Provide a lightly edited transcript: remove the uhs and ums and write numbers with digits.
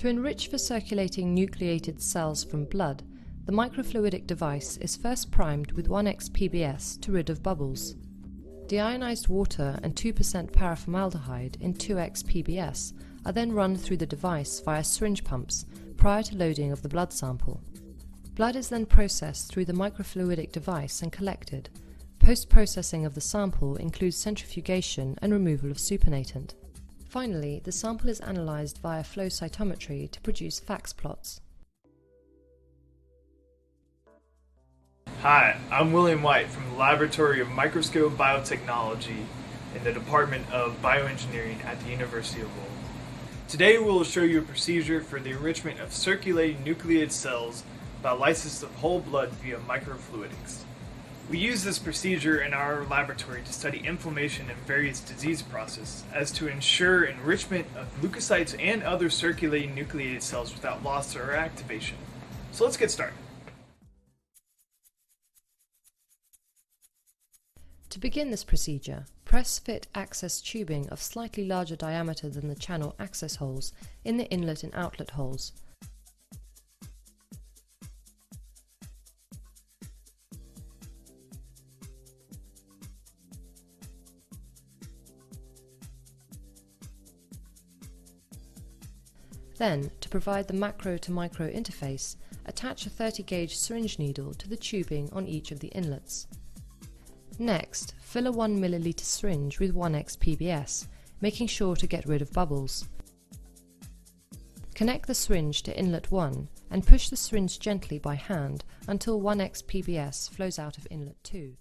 To enrich for circulating nucleated cells from blood, the microfluidic device is first primed with 1x PBS to rid of bubbles. Deionized water and 2% paraformaldehyde in 2x PBS are then run through the device via syringe pumps prior to loading of the blood sample. Blood is then processed through the microfluidic device and collected. Post-processing of the sample includes centrifugation and removal of supernatant. Finally, the sample is analyzed via flow cytometry to produce FACS plots. Hi, I'm William White from the Laboratory of Microscope Biotechnology in the Department of Bioengineering at the University of Louisville. Today we will show you a procedure for the enrichment of circulating nucleated cells by lysis of whole blood via microfluidics. We use this procedure in our laboratory to study inflammation and various disease processes as to ensure enrichment of leukocytes and other circulating nucleated cells without loss or activation. So let's get started. To begin this procedure, press fit access tubing of slightly larger diameter than the channel access holes in the inlet and outlet holes. Then, to provide the macro to micro interface, attach a 30 gauge syringe needle to the tubing on each of the inlets. Next, fill a 1 ml syringe with 1x PBS, making sure to get rid of bubbles. Connect the syringe to inlet 1 and push the syringe gently by hand until 1x PBS flows out of inlet 2.